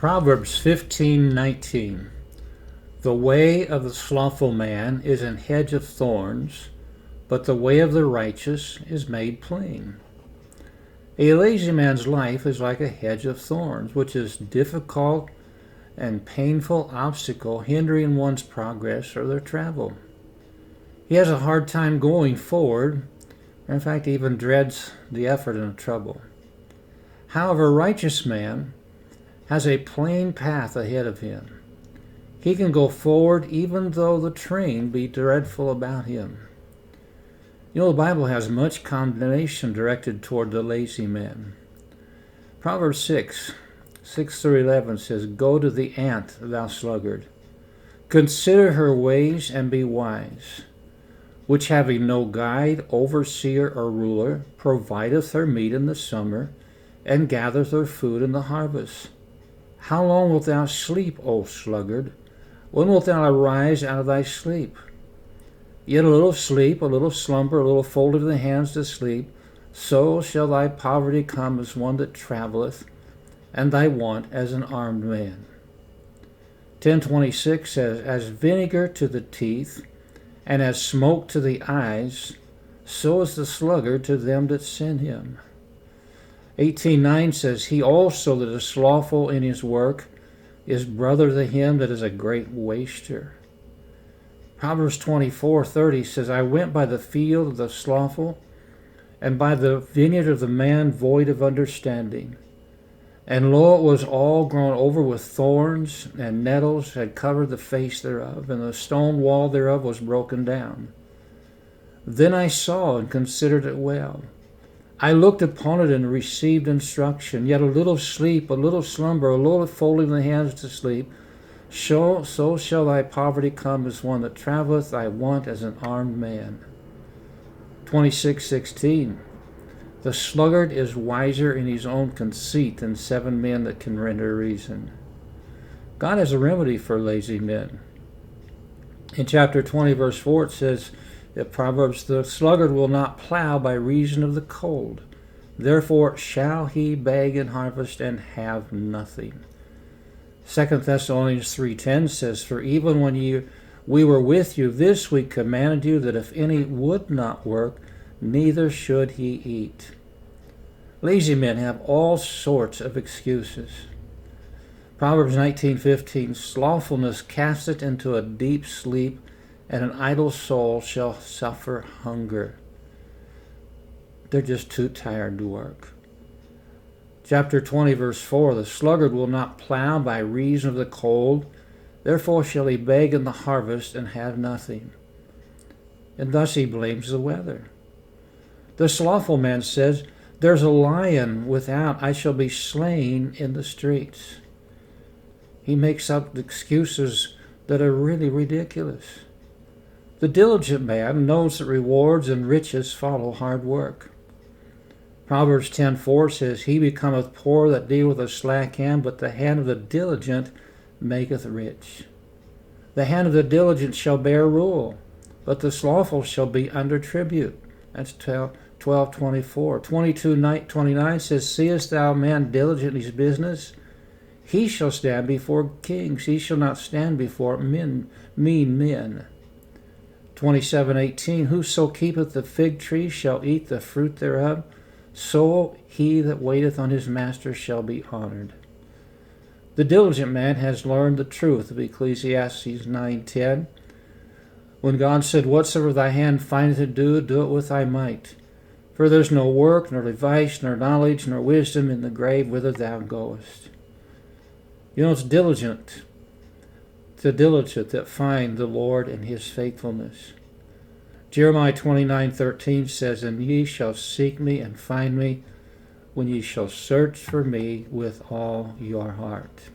Proverbs 15:19. The way of the slothful man is an hedge of thorns, but the way of the righteous is made plain. A lazy man's life is like a hedge of thorns, which is difficult and painful obstacle hindering one's progress or their travel. He has a hard time going forward, and in fact even dreads the effort and the trouble. However, a righteous man has a plain path ahead of him. He can go forward even though the terrain be dreadful about him. You know, the Bible has much condemnation directed toward the lazy man. Proverbs 6:6-11 says, Go to the ant, thou sluggard. Consider her ways and be wise, which having no guide, overseer, or ruler, provideth her meat in the summer, and gathereth her food in the harvest. How long wilt thou sleep, O sluggard? When wilt thou arise out of thy sleep? Yet a little sleep, a little slumber, a little fold of the hands to sleep, so shall thy poverty come as one that travelleth, and thy want as an armed man. 10:26 says, As vinegar to the teeth, and as smoke to the eyes, so is the sluggard to them that sin him. 18:9 says, He also that is slothful in his work is brother to him that is a great waster. Proverbs 24:30 says, I went by the field of the slothful, and by the vineyard of the man void of understanding. And lo, it was all grown over with thorns, and nettles had covered the face thereof, and the stone wall thereof was broken down. Then I saw and considered it well. I looked upon it and received instruction. Yet a little sleep, a little slumber, a little folding the hands to sleep, so shall thy poverty come as one that travelleth, thy want as an armed man. 26:16. The sluggard is wiser in his own conceit than 7 men that can render reason. God has a remedy for lazy men. In chapter 20, verse 4, it says, Proverbs, the sluggard will not plow by reason of the cold. Therefore shall he beg in harvest and have nothing. 2 Thessalonians 3:10 says, For even when we were with you, this we commanded you, that if any would not work, neither should he eat. Lazy men have all sorts of excuses. Proverbs 19:15, Slothfulness casteth into a deep sleep, and an idle soul shall suffer hunger. They're just too tired to work. Chapter 20, verse 4, The sluggard will not plow by reason of the cold, therefore shall he beg in the harvest and have nothing. And thus he blames the weather. The slothful man says, There's a lion without, I shall be slain in the streets. He makes up excuses that are really ridiculous. The diligent man knows that rewards and riches follow hard work. Proverbs 10:4 says, He becometh poor that dealeth with a slack hand, but the hand of the diligent maketh rich. The hand of the diligent shall bear rule, but the slothful shall be under tribute. That's 12:24. 22:29 says, Seest thou a man diligent in his business? He shall stand before kings. He shall not stand before mean men. 27:18, Whoso keepeth the fig tree shall eat the fruit thereof, so he that waiteth on his master shall be honored. The diligent man has learned the truth of Ecclesiastes 9:10, when God said, Whatsoever thy hand findeth to do, do it with thy might. For there's no work, nor device, nor knowledge, nor wisdom in the grave whither thou goest. You know, it's the diligent that find the Lord and his faithfulness. Jeremiah 29:13 says, And ye shall seek me and find me, when ye shall search for me with all your heart.